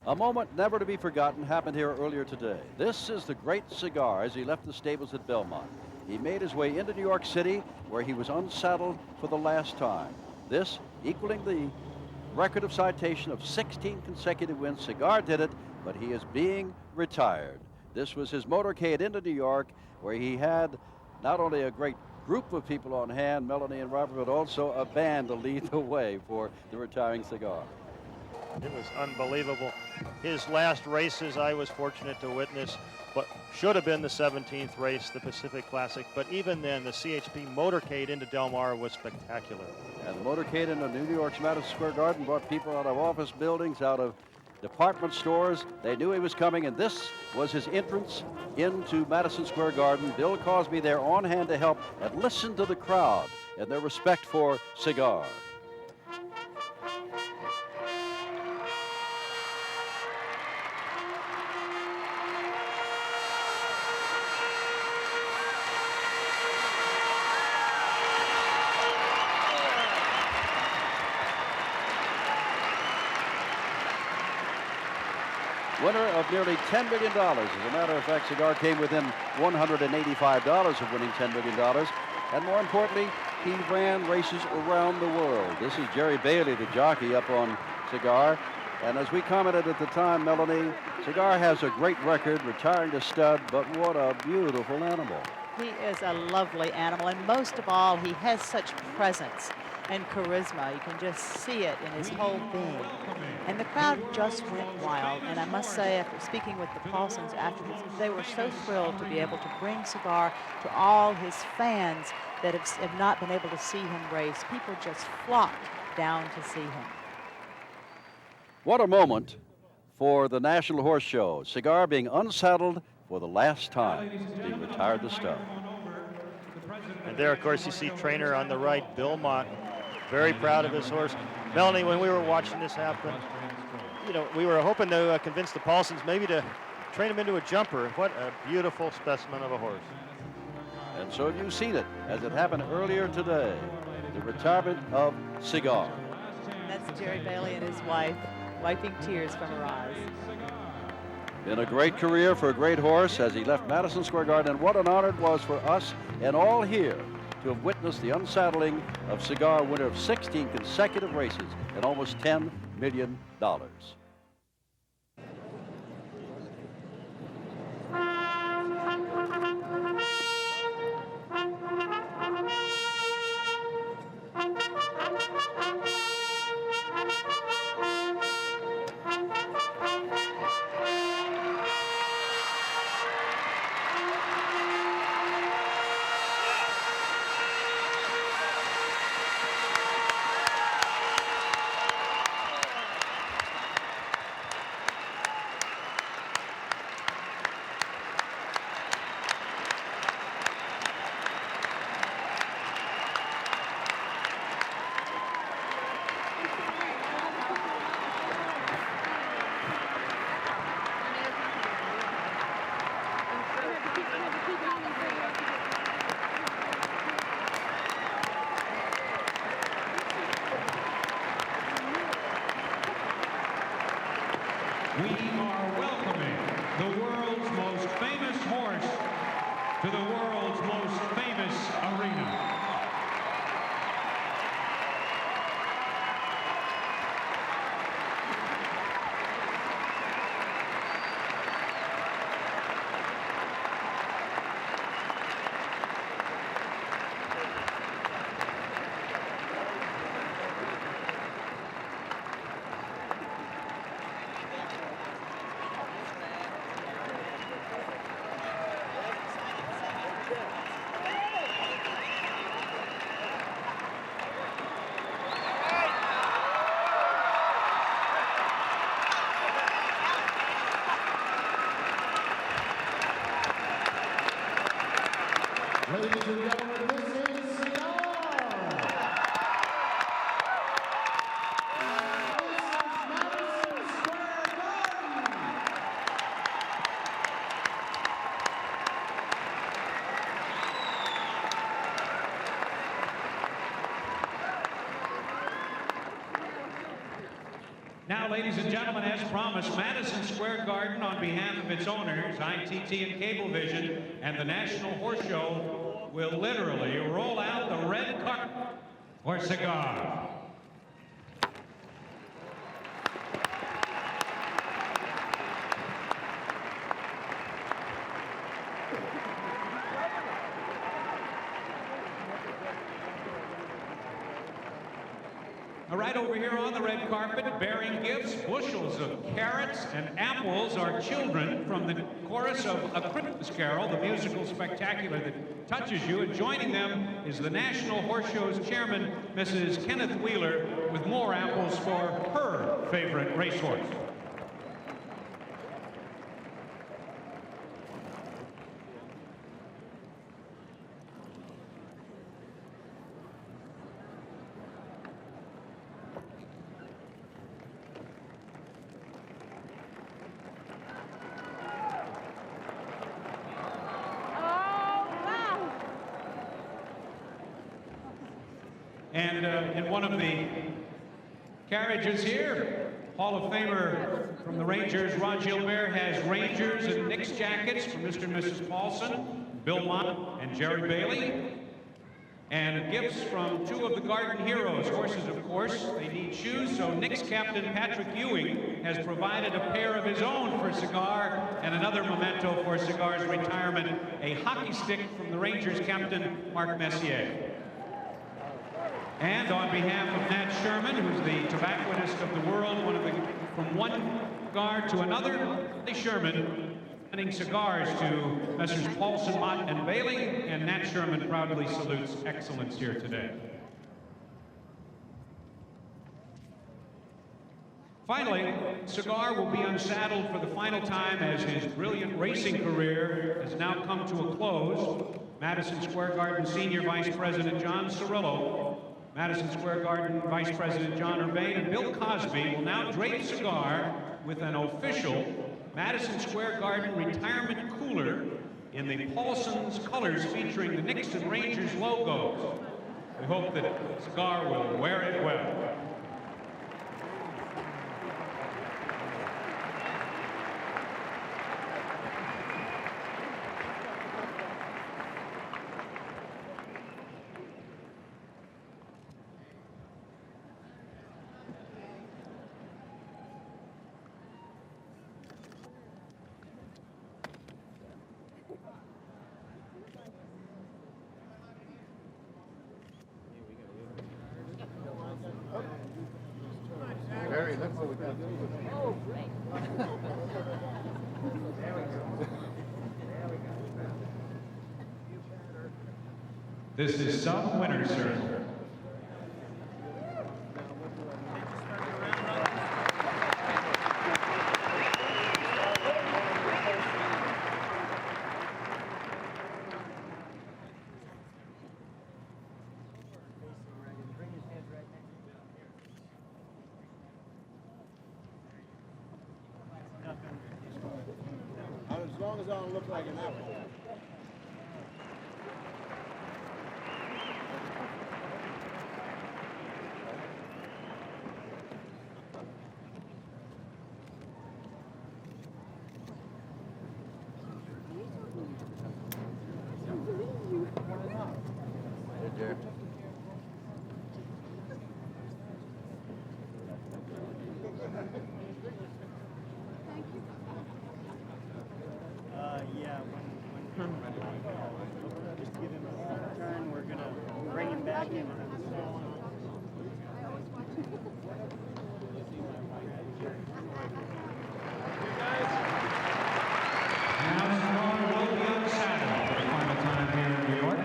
A moment never to be forgotten happened here earlier today. This is the great Cigar as he left the stables at Belmont. He made his way into New York City, where he was unsaddled for the last time. This equaling the record of citation of 16 consecutive wins. Cigar did it, but he is being retired. This was his motorcade into New York, where he had not only a great group of people on hand, Melanie and Robert, but also a band to lead the way for the retiring Cigar. It was unbelievable. His last races I was fortunate to witness, but should have been the 17th race, the Pacific Classic. But even then, the CHP motorcade into Del Mar was spectacular. And the motorcade into New York's Madison Square Garden brought people out of office buildings, out of department stores. They knew he was coming, and this was his entrance into Madison Square Garden. Bill Cosby there on hand to help, and listen to the crowd and their respect for Cigar. Winner of nearly $10 million. As a matter of fact, Cigar came within $185 of winning $10 million. And more importantly, he ran races around the world. This is Jerry Bailey, the jockey, up on Cigar. And as we commented at the time, Melanie, Cigar has a great record, retiring to stud, but what a beautiful animal. He is a lovely animal, and most of all, he has such presence and charisma. You can just see it in his whole being. And the crowd just went wild. And I must say, after speaking with the Paulsons afterwards, they were so thrilled to be able to bring Cigar to all his fans that have not been able to see him race. People just flocked down to see him. What a moment for the National Horse Show. Cigar being unsaddled for the last time. He retired the stud. And there, of course, you see trainer on the right, Bill Mott, very proud of his horse. Melanie, when we were watching this happen, you know, we were hoping to convince the Paulsons maybe to train him into a jumper. What a beautiful specimen of a horse. And so you've seen it as it happened earlier today. The retirement of Cigar. That's Jerry Bailey and his wife wiping tears from her eyes. Been a great career for a great horse as he left Madison Square Garden. And what an honor it was for us and all here to have witnessed the unsaddling of Cigar, winner of 16 consecutive races and almost $10 million. We are welcoming the world's most famous horse to the world's most famous arena. Ladies and gentlemen, this is Cigar. This is Madison Square Garden. Now now, ladies and gentlemen, as promised, Madison Square Garden, on behalf of its owners, ITT and Cablevision, and the National Horse Show, will literally roll out the red carpet for Cigar. Right over here on the red carpet, bearing gifts, bushels of carrots and apples, are children from the chorus of A Christmas Carol, the musical spectacular that touches you. And joining them is the National Horse Show's chairman, Mrs. Kenneth Wheeler, with more apples for her favorite racehorse. And in one of the carriages here, Hall of Famer from the Rangers, Ron Gilbert, has Rangers and Knicks jackets from Mr. and Mrs. Paulson, Bill Mott, and Jerry Bailey. And gifts from two of the Garden Heroes, horses, of course. They need shoes, so Knicks captain Patrick Ewing has provided a pair of his own for Cigar, and another memento for Cigar's retirement, a hockey stick from the Rangers captain, Mark Messier. And on behalf of Nat Sherman, who's the tobacconist of the world, from one guard to another, Sherman sending cigars to Messrs. Paulson, Mott, and Bailey, and Nat Sherman proudly salutes excellence here today. Finally, Cigar will be unsaddled for the final time as his brilliant racing career has now come to a close. Madison Square Garden Senior Vice President John Cirillo, Madison Square Garden Vice President John Urbane, and Bill Cosby will now drape Cigar with an official Madison Square Garden retirement cooler in the Paulson's colors featuring the Knicks and Rangers logos. We hope that Cigar will wear it well. This is some winner circle. As long as I don't look like an apple. Yeah, when just give him a turn, we're going to bring him back in. Now Cigar will be unsaddled for the final time here in New York.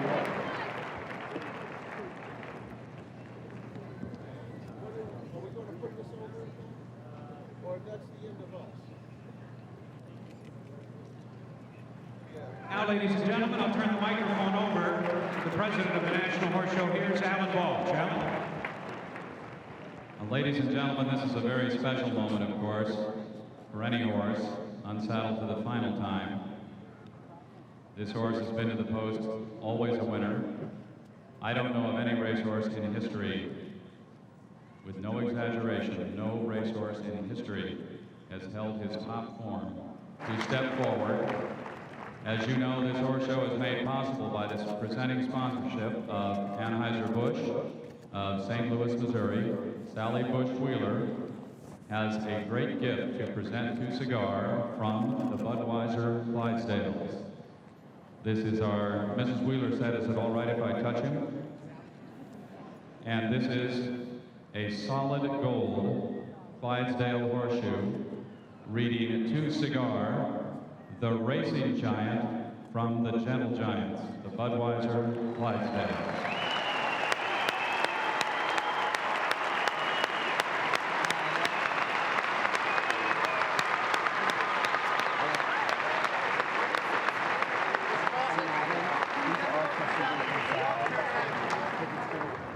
Are we going to put this over? Or that's the end of us? Now, ladies and gentlemen, I'll turn the microphone over to the president of the National Horse Show. Here's Alan Ball. Alan? Ladies and gentlemen, this is a very special moment, of course, for any horse unsaddled for the final time. This horse has been to the post, always a winner. I don't know of any racehorse in history With no exaggeration, no racehorse in history has held his top form to step forward. As you know, this horse show is made possible by this presenting sponsorship of Anheuser-Busch of St. Louis, Missouri. Sally Bush Wheeler has a great gift to present to Cigar from the Budweiser Clydesdales. This is our, Mrs. Wheeler said, is it all right if I touch him? And this is a solid gold Clydesdale horseshoe reading to Cigar, the racing giant from the gentle giants, the Budweiser Clydesdales.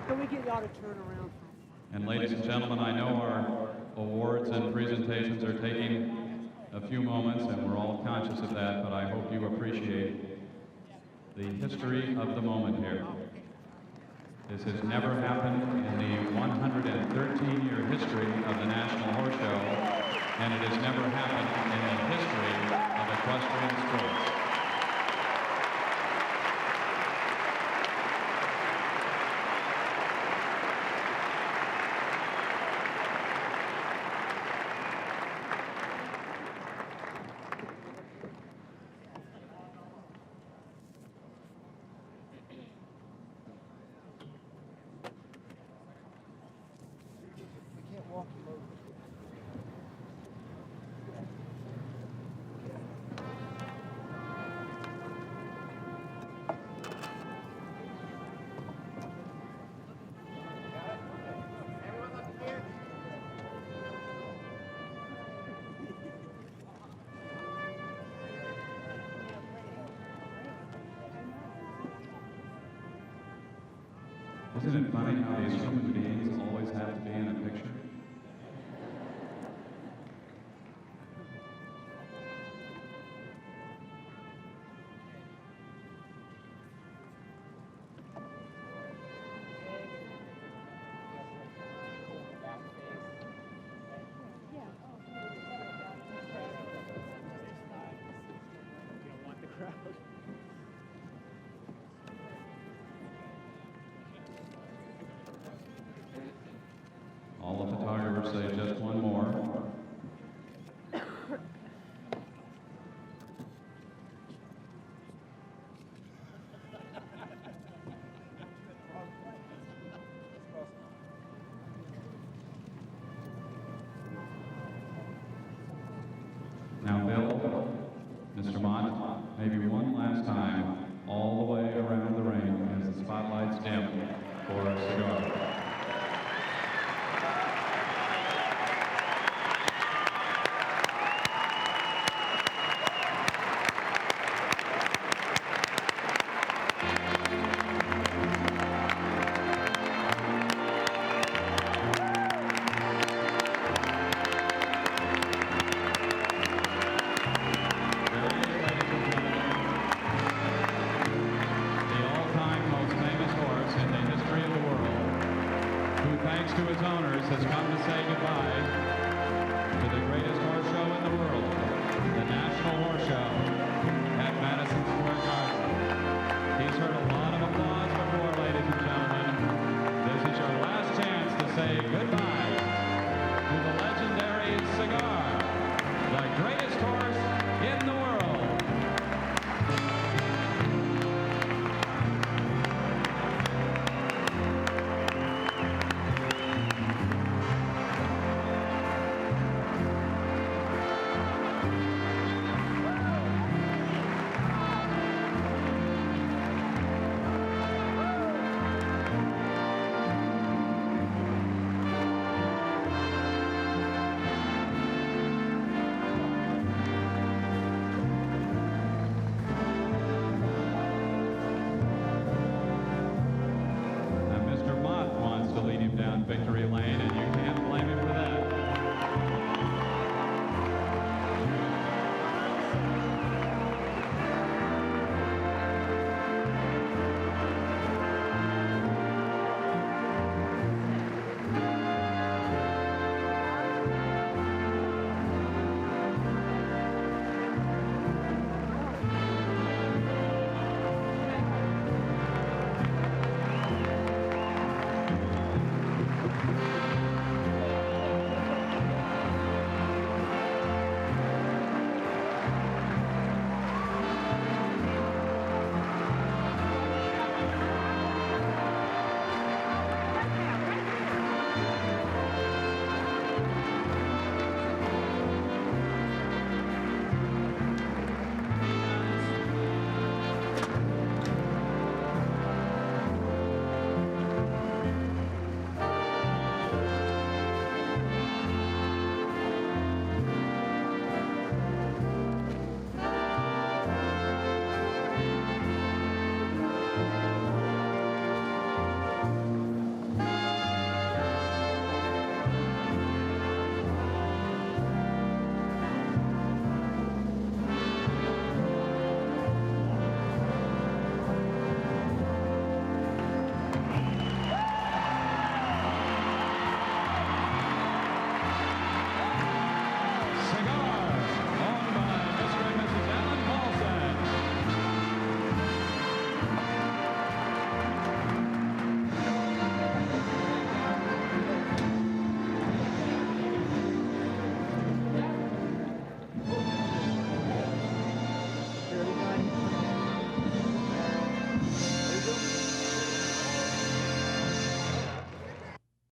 Can we get y'all to turn around? And ladies and gentlemen, I know our awards and presentations are taking a few moments, and we're all conscious of that, but I hope you appreciate the history of the moment here. This has never happened in the 113-year history of the National Horse Show, and it has never happened in the history of equestrian sports. Isn't it funny how these human beings always have to be in a picture? All the photographers say just one more. Now, Bill,